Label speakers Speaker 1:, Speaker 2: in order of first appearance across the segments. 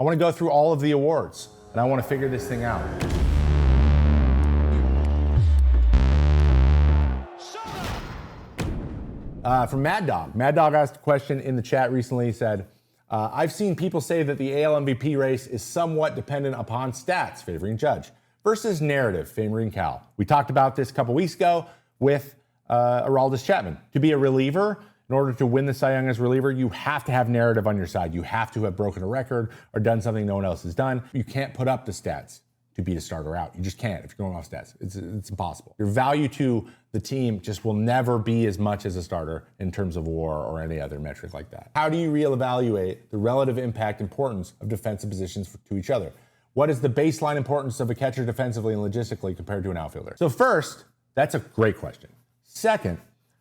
Speaker 1: I want to go through all of the awards, and I want to figure this thing out. From Mad Dog. Mad Dog asked a question in the chat recently. He said, I've seen people say that the AL MVP race is somewhat dependent upon stats favoring Judge versus narrative favoring Cal. We talked about this a couple weeks ago with Aroldis Chapman. To be a reliever, in order to win the Cy Young as a reliever, you have to have narrative on your side. You have to have broken a record or done something no one else has done. You can't put up the stats to beat a starter out. You just can't if you're going off stats. It's impossible. Your value to the team just will never be as much as a starter in terms of WAR or any other metric like that. How do you reevaluate the relative impact importance of defensive positions to each other? What is the baseline importance of a catcher defensively and logistically compared to an outfielder? So first, that's a great question. Second,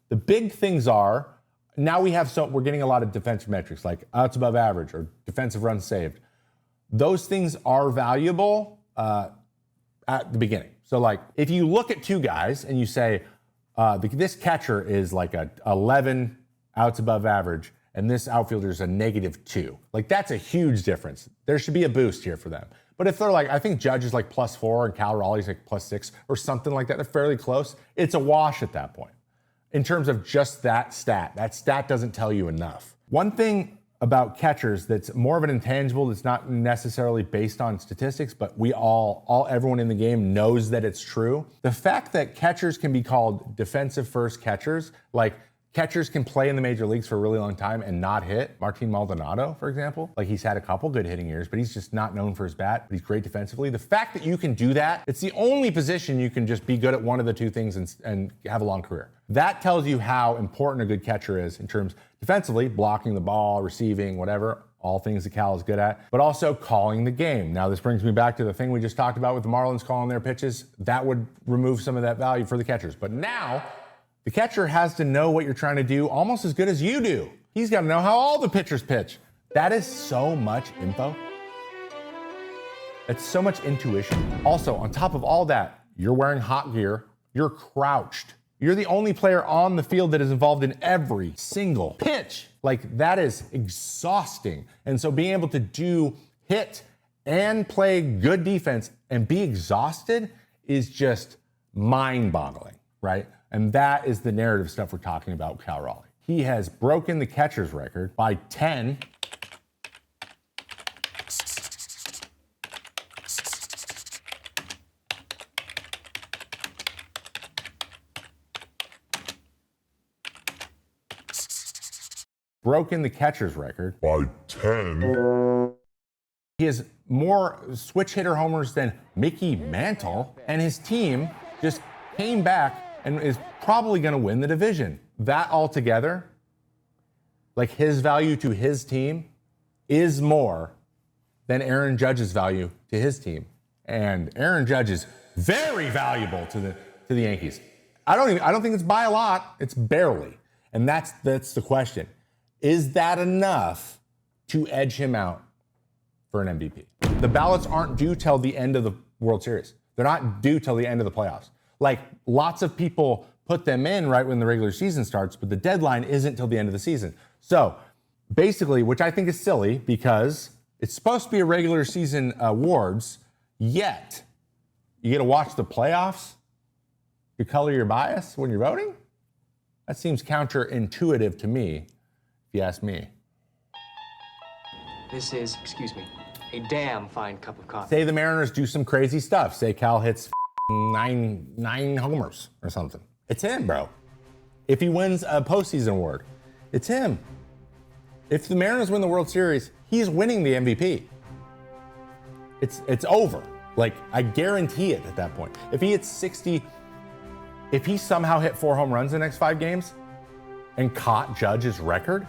Speaker 1: the big things are, now we're getting a lot of defensive metrics like outs above average or defensive runs saved. Those things are valuable at the beginning. So like if you look at two guys and you say, this catcher is like a 11 outs above average and this outfielder is a -2. Like that's a huge difference. There should be a boost here for them. But if they're like, I think Judge is like +4 and Cal Raleigh's like +6 or something like that, they're fairly close. It's a wash at that point. In terms of just that stat doesn't tell you enough. One thing about catchers that's more of an intangible that's not necessarily based on statistics, but everyone in the game knows that it's true. The fact that catchers can be called defensive first catchers, like catchers can play in the major leagues for a really long time and not hit. Martin Maldonado, for example, like he's had a couple good hitting years, but he's just not known for his bat, but he's great defensively. The fact that you can do that, it's the only position you can just be good at one of the two things and have a long career. That tells you how important a good catcher is in terms defensively, blocking the ball, receiving, whatever, all things that Cal is good at, but also calling the game. Now, this brings me back to the thing we just talked about with the Marlins calling their pitches. That would remove some of that value for the catchers. But now, the catcher has to know what you're trying to do almost as good as you do. He's got to know how all the pitchers pitch. That is so much info. That's so much intuition. Also, on top of all that, you're wearing hot gear, you're crouched. You're the only player on the field that is involved in every single pitch. Like, that is exhausting. And so being able to hit and play good defense and be exhausted is just mind-boggling, right? And that is the narrative stuff we're talking about with Cal Raleigh. He has broken the catcher's record by 10. Broken the catcher's record by 10. He has more switch hitter homers than Mickey Mantle, and his team just came back and is probably going to win the division. That altogether, like his value to his team, is more than Aaron Judge's value to his team. And Aaron Judge is very valuable to the Yankees. I don't think it's by a lot. It's barely. And that's the question. Is that enough to edge him out for an MVP? The ballots aren't due till the end of the World Series. They're not due till the end of the playoffs. Like, lots of people put them in right when the regular season starts, but the deadline isn't till the end of the season. So basically, which I think is silly because it's supposed to be a regular season awards, yet you get to watch the playoffs to color your bias when you're voting? That seems counterintuitive to me, if you ask me.
Speaker 2: This is, excuse me, a damn fine cup of coffee.
Speaker 1: Say the Mariners do some crazy stuff. Say Cal hits nine homers or something. It's him, bro. If he wins a postseason award, it's him. If the Mariners win the World Series, he's winning the MVP. It's over. Like, I guarantee it at that point. If he hits 60, if he somehow hit 4 home runs in the next 5 games and caught Judge's record,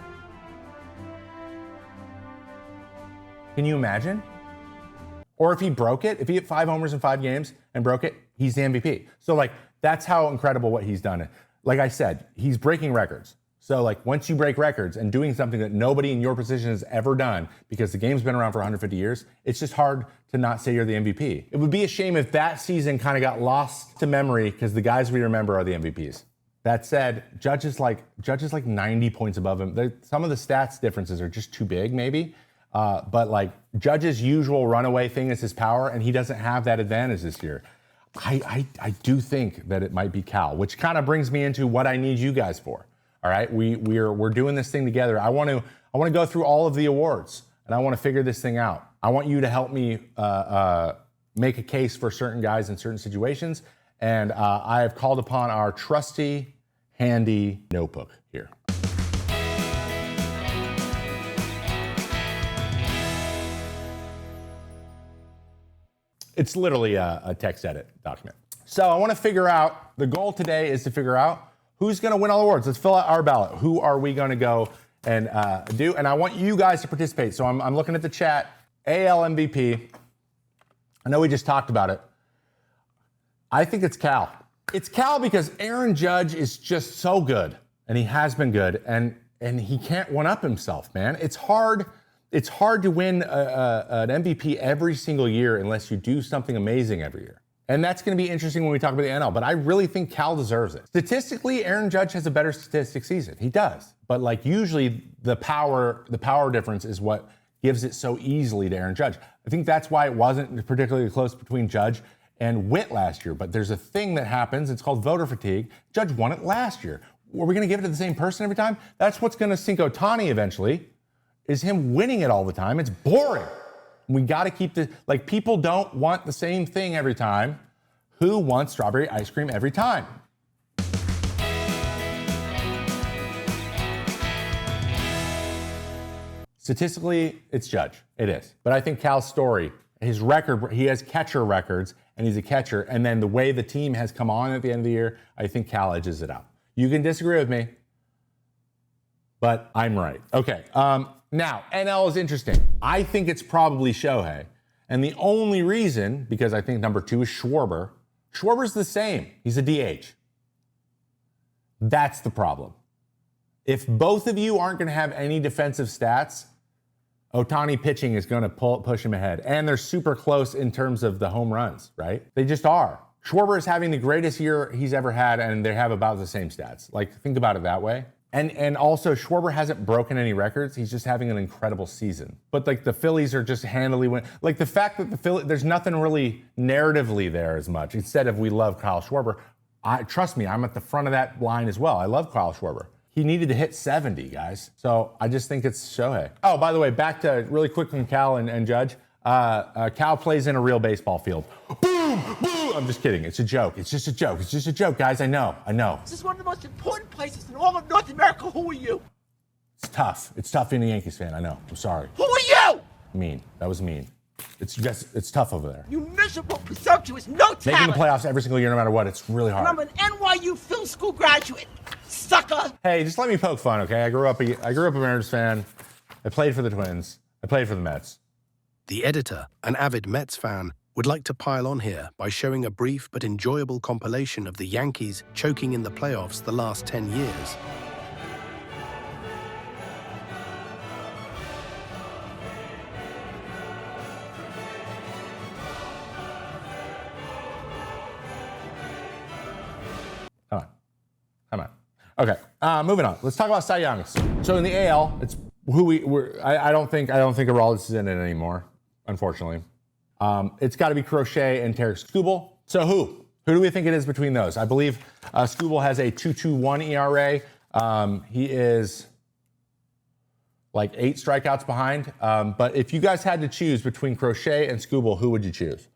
Speaker 1: can you imagine? Or if he broke it, if he hit 5 homers in 5 games and broke it, he's the MVP. So, like, that's how incredible what he's done. Like I said, he's breaking records. So, like, once you break records and doing something that nobody in your position has ever done, because the game's been around for 150 years, it's just hard to not say you're the MVP. It would be a shame if that season kind of got lost to memory because the guys we remember are the MVPs. That said, Judge is like 90 points above him. Some of the stats differences are just too big, maybe. But like Judge's usual runaway thing is his power, and he doesn't have that advantage this year. I do think that it might be Cal, which kind of brings me into what I need you guys for. All right, we're doing this thing together. I want to go through all of the awards, and I want to figure this thing out. I want you to help me make a case for certain guys in certain situations, and I have called upon our trusty, handy notebook here. It's literally a text edit document. So I want to figure out, the goal today is to figure out who's going to win all the awards. Let's fill out our ballot. Who are we going to go and do? And I want you guys to participate. So I'm looking at the chat. AL MVP. I know we just talked about it. I think it's Cal. It's Cal because Aaron Judge is just so good, and he has been good, and he can't one-up himself, man. It's hard to win an MVP every single year unless you do something amazing every year. And that's going to be interesting when we talk about the NL, but I really think Cal deserves it. Statistically, Aaron Judge has a better statistic season. He does. But like usually the power difference is what gives it so easily to Aaron Judge. I think that's why it wasn't particularly close between Judge and Witt last year. But there's a thing that happens. It's called voter fatigue. Judge won it last year. Are we going to give it to the same person every time? That's what's going to sink Ohtani eventually, is him winning it all the time. It's boring. We got to keep like people don't want the same thing every time. Who wants strawberry ice cream every time? Statistically, it's Judge. It is. But I think Cal's story, his record, he has catcher records, and he's a catcher. And then the way the team has come on at the end of the year, I think Cal edges it out. You can disagree with me, but I'm right. Okay. Now, NL is interesting. I think it's probably Shohei. And the only reason, because I think number 2 is Schwarber. Schwarber's the same. He's a DH. That's the problem. If both of you aren't going to have any defensive stats, Ohtani pitching is going to push him ahead. And they're super close in terms of the home runs, right? They just are. Schwarber is having the greatest year he's ever had, and they have about the same stats. Like, think about it that way. And also, Schwarber hasn't broken any records. He's just having an incredible season. But like the Phillies are just handily winning. Like the fact that there's nothing really narratively there as much. Instead of we love Kyle Schwarber. Trust me, I'm at the front of that line as well. I love Kyle Schwarber. He needed to hit 70, guys. So I just think it's Shohei. Oh, by the way, back to really quick on Cal and Judge. Cal plays in a real baseball field. Boom, boom. I'm just kidding. It's a joke. It's just a joke. It's just a joke, guys. I know.
Speaker 3: This is one of the most important places in all of North America. Who are you?
Speaker 1: It's tough. It's tough being a Yankees fan. I know. I'm sorry.
Speaker 3: Who are you?
Speaker 1: Mean. That was mean. It's tough over there.
Speaker 3: You miserable, presumptuous, no talent.
Speaker 1: Making the playoffs every single year, no matter what, it's really hard.
Speaker 3: And I'm an NYU film school graduate, sucker.
Speaker 1: Hey, just let me poke fun, okay? I grew up a Mariners fan. I played for the Twins. I played for the Mets.
Speaker 4: The editor, an avid Mets fan, would like to pile on here by showing a brief but enjoyable compilation of the Yankees choking in the playoffs the last 10 years.
Speaker 1: Come on. Okay, moving on. Let's talk about Cy Youngs. So in the AL, it's who I don't think Aroldis is in it anymore, unfortunately. It's got to be Crochet and Tarek Skubal. So who do we think it is between those? I believe Skubal has a 2.21 ERA. He is like 8 strikeouts behind. But if you guys had to choose between Crochet and Skubal, who would you choose?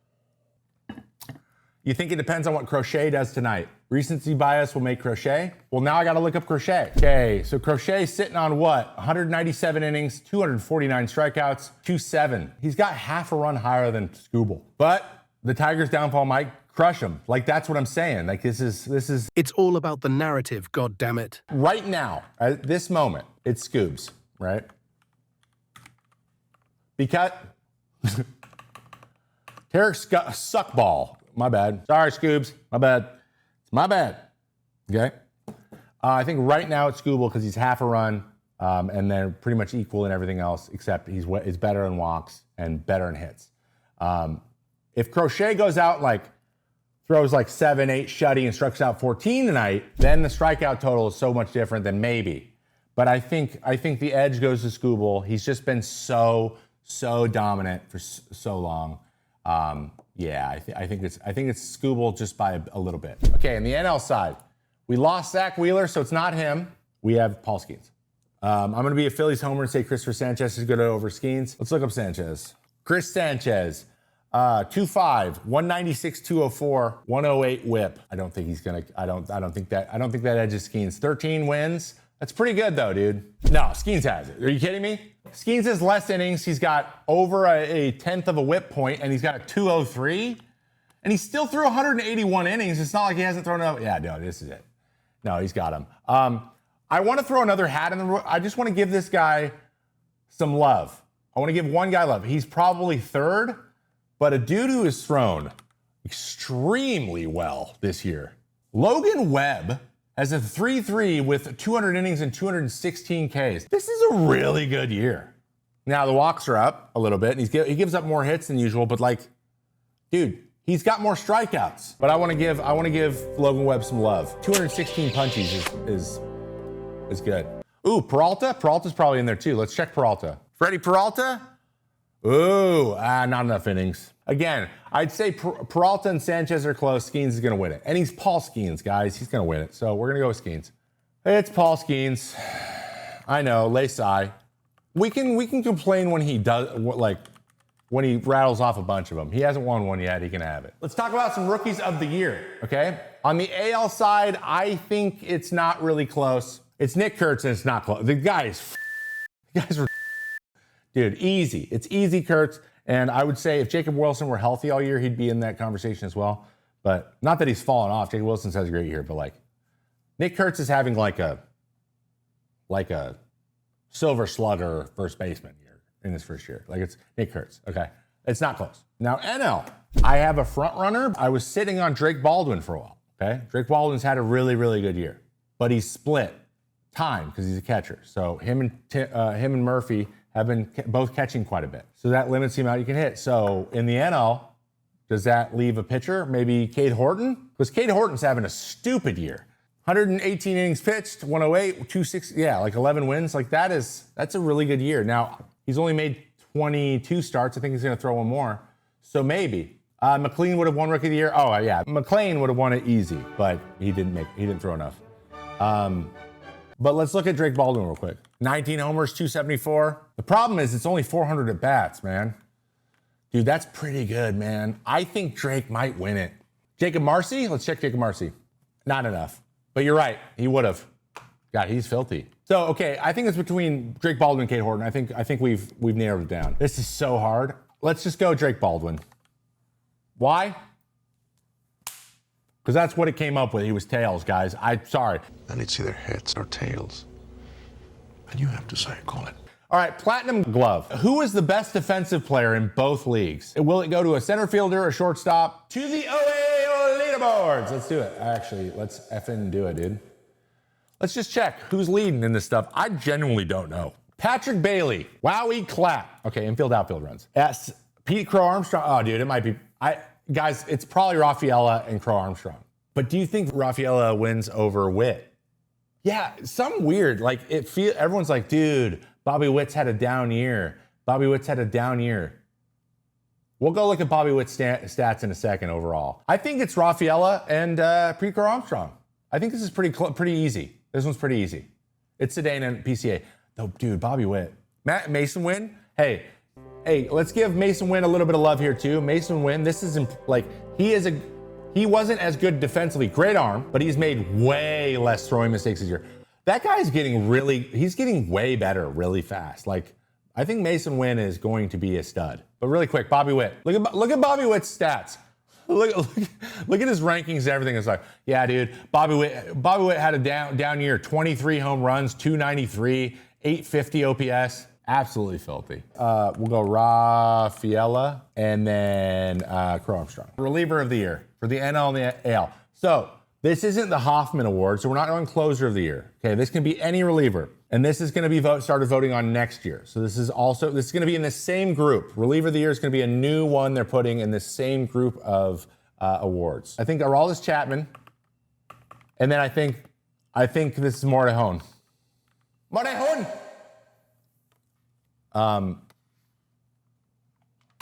Speaker 1: You think it depends on what Crochet does tonight. Recency bias will make Crochet. Well, now I got to look up Crochet. Okay, so Crochet's sitting on what? 197 innings, 249 strikeouts, 2.7. He's got half a run higher than Skubal. But the Tigers' downfall might crush him. Like, that's what I'm saying. Like, this is.
Speaker 4: It's all about the narrative, goddammit.
Speaker 1: Right now, at this moment, it's Scoobs, right? Because Tarek Suckball. My bad. Sorry, Scoobs. My bad. It's my bad. Okay? I think right now it's Skubal because he's half a run, and they're pretty much equal in everything else, except he's better in walks and better in hits. If Crochet goes out like throws like 7, 8 shutty and strikes out 14 tonight, then the strikeout total is so much different than maybe. But I think the edge goes to Skubal. He's just been so so dominant for so long. Yeah, I think it's Scooble just by a little bit. Okay, in the NL side, we lost Zach Wheeler, so it's not him. We have Paul Skeens. I'm going to be a Phillies homer and say Christopher Sanchez is good over Skeens. Let's look up Sanchez. Chris Sanchez, 2.5, 196, 204, 108 whip. I don't think he's gonna. I don't think that edges Skeens. 13 wins. That's pretty good though, dude. No, Skeens has it. Are you kidding me? Skeens has less innings. He's got over a tenth of a whip point, and he's got a 203, and he still threw 181 innings. It's not like he hasn't thrown out. Yeah, no, this is it. No, he's got him. I want to throw another hat in the. I just want to give this guy some love. I want to give one guy love. He's probably third, but a dude who has thrown extremely well this year. Logan Webb has a 3.3 with 200 innings and 216 Ks. This is a really good year. Now the walks are up a little bit, and he gives up more hits than usual. But like, dude, he's got more strikeouts. But I want to give Logan Webb some love. 216 punchies is good. Ooh, Peralta. Peralta's probably in there too. Let's check Peralta. Freddie Peralta. Ooh, not enough innings. Again, I'd say Peralta and Sanchez are close. Skeens is going to win it. And he's Paul Skeens, guys. He's going to win it. So we're going to go with Skeens. It's Paul Skeens. I know, lay sigh. We can complain when he does, like, when he rattles off a bunch of them. He hasn't won one yet. He can have it. Let's talk about some rookies of the year, okay? On the AL side, I think it's not really close. It's Nick Kurtz, and it's not close. The guys were, dude, easy. It's easy, Kurtz. And I would say if Jacob Wilson were healthy all year, he'd be in that conversation as well. But not that he's fallen off. Jacob Wilson's has a great year, but like Nick Kurtz is having like a silver slugger first baseman year in his first year. Like it's Nick Kurtz. Okay. It's not close. Now NL, I have a front runner. I was sitting on Drake Baldwin for a while. Okay. Drake Baldwin's had a really, really good year, but he's split time because he's a catcher. So him and Murphy have been both catching quite a bit. So that limits the amount you can hit. So in the NL, does that leave a pitcher? Maybe Cade Horton? Because Cade Horton's having a stupid year. 118 innings pitched, 108, 260, yeah, like 11 wins. Like that's a really good year. Now, he's only made 22 starts. I think he's going to throw one more. So maybe. McLean would have won Rookie of the Year. Oh, yeah. McLean would have won it easy, but he didn't throw enough. But let's look at Drake Baldwin real quick. 19 homers, 274. The problem is it's only 400 at bats, man. Dude, that's pretty good, man. I think Drake might win it. Jacob Marcy? Let's check Jacob Marcy. Not enough. But you're right. He would have. God, he's filthy. So, okay, I think it's between Drake Baldwin and Cade Horton. I think we've narrowed it down. This is so hard. Let's just go Drake Baldwin. Why? Because that's what it came up with. He was tails, guys. I'm sorry.
Speaker 5: And it's either heads or tails. And you have to say, call it.
Speaker 1: All right, Platinum Glove. Who is the best defensive player in both leagues? Will it go to a center fielder, a shortstop? To the OA leaderboards. Let's do it. Actually, let's effing do it, dude. Let's just check who's leading in this stuff. I genuinely don't know. Patrick Bailey. Wowie clap. Okay, infield, outfield runs. S. Pete Crow Armstrong. Oh, dude, it might be. Guys, it's probably Rafaela and Crow Armstrong. But do you think Rafaela wins over Witt? Yeah, some weird. Like everyone's like, dude, Bobby Witt's had a down year. Bobby Witt's had a down year. We'll go look at Bobby Witt's stats in a second overall. I think it's Rafaela and Pete Crow Armstrong. I think this is pretty easy. This one's pretty easy. It's Sedane and PCA. Though, dude, Bobby Witt. Mason Wynn. Hey, let's give Mason Wynn a little bit of love here too. Mason Wynn, this is like, he wasn't as good defensively. Great arm, but he's made way less throwing mistakes this year. That guy's he's getting way better really fast. Like, I think Mason Wynn is going to be a stud. But really quick, Bobby Witt. Look at Bobby Witt's stats. Look at his rankings and everything. It's like, yeah, dude, Bobby Witt had a down year. 23 home runs, 293, 850 OPS. Absolutely filthy. We'll go Rafaela and then Crow Armstrong. Reliever of the year for the NL and the AL. So this isn't the Hoffman Award, so we're not going closer of the year. Okay, this can be any reliever. And this is going to be started voting on next year. So this is going to be in the same group. Reliever of the year is going to be a new one they're putting in the same group of awards. I think Aroldis Chapman. And then I think this is Morejon. Morejon!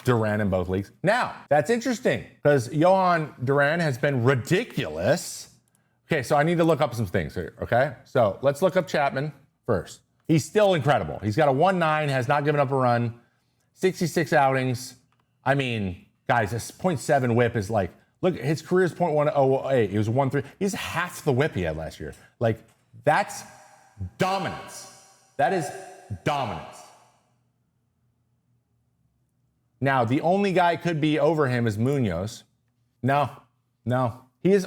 Speaker 1: Duran in both leagues. Now, that's interesting because Johan Duran has been ridiculous. Okay, so I need to look up some things here, okay? So let's look up Chapman first. He's still incredible. He's got a 1.9, has not given up a run, 66 outings. I mean, guys, a .7 whip is like, look, his career's .108. He was 1.3. He's half the whip he had last year. Like, that's dominance. That is dominance. Now, the only guy could be over him is Munoz. No. He is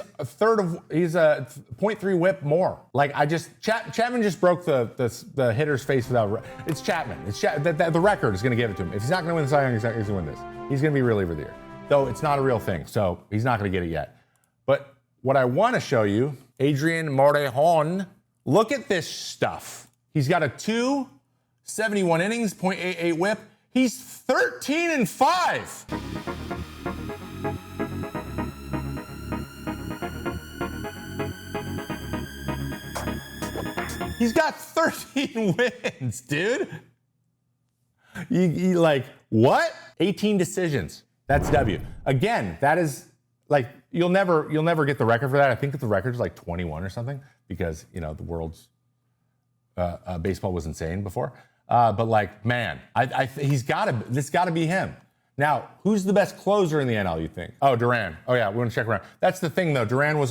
Speaker 1: he's a .3 whip more. Like, Chapman just broke the hitter's face without, it's Chapman. The record is going to give it to him. If he's not going to win the Cy Young, he's going to win this. He's going to be reliever of the year. Though it's not a real thing, so he's not going to get it yet. But what I want to show you, Adrian Morejon, look at this stuff. He's got a 271 innings, .88 whip. He's 13-5. He's got 13 wins, dude. You like, what? 18 decisions. That's W. Again, that is like, you'll never get the record for that. I think that the record is like 21 or something because, you know, the world's baseball was insane before. But like, man, this got to be him. Now, who's the best closer in the NL, you think? Oh, Duran. Oh yeah, we want to check around. That's the thing though. Duran was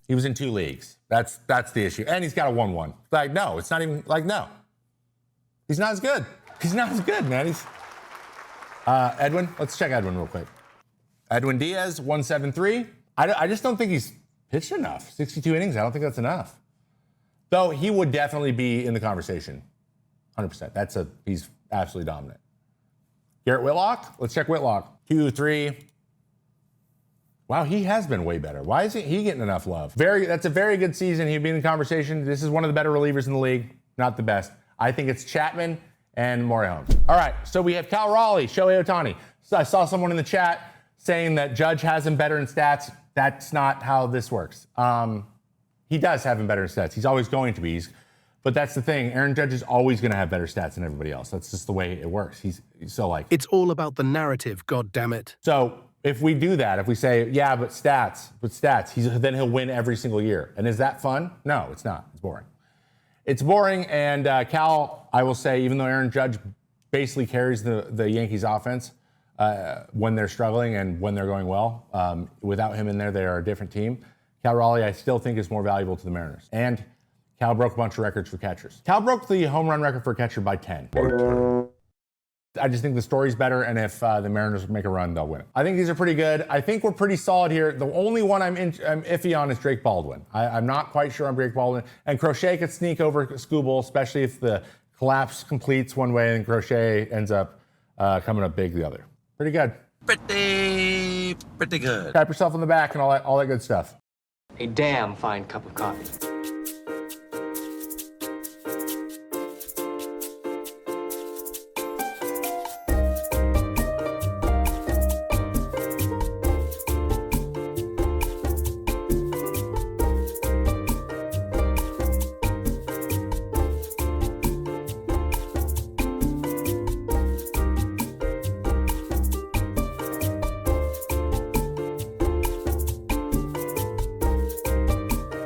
Speaker 1: he was in 2 leagues. That's the issue. And he's got a 1-1. Like, no, it's not even like, no. He's not as good. He's not as good, man. Edwin, let's check Edwin real quick. Edwin Diaz, 173. I just don't think he's pitched enough. 62 innings, I don't think that's enough. Though he would definitely be in the conversation. 100%. He's absolutely dominant. Garrett Whitlock, let's check Whitlock. 2-3. Wow, he has been way better. Why isn't he getting enough love? That's a very good season. He'd be in the conversation. This is one of the better relievers in the league. Not the best. I think it's Chapman and Morejon. All right, so we have Cal Raleigh, Shohei Ohtani. So I saw someone in the chat saying that Judge has him better in stats. That's not how this works. He does have him better in stats. He's always going to be. But that's the thing. Aaron Judge is always going to have better stats than everybody else. That's just the way it works. He's so like...
Speaker 4: It's all about the narrative, goddammit.
Speaker 1: So if we do that, if we say, yeah, but stats, then he'll win every single year. And is that fun? No, it's not. It's boring. It's boring, and Cal, I will say, even though Aaron Judge basically carries the Yankees offense when they're struggling and when they're going well, without him in there, they are a different team. Cal Raleigh, I still think, is more valuable to the Mariners. And Cal broke a bunch of records for catchers. Cal broke the home run record for a catcher by 10. I just think the story's better, and if the Mariners make a run, they'll win it. I think these are pretty good. I think we're pretty solid here. The only one I'm iffy on is Drake Baldwin. I'm not quite sure on Drake Baldwin. And Crochet could sneak over Skubal, especially if the collapse completes one way and Crochet ends up coming up big the other. Pretty good.
Speaker 6: Pretty good.
Speaker 1: Tap yourself on the back and all that good stuff.
Speaker 2: A damn fine cup of coffee.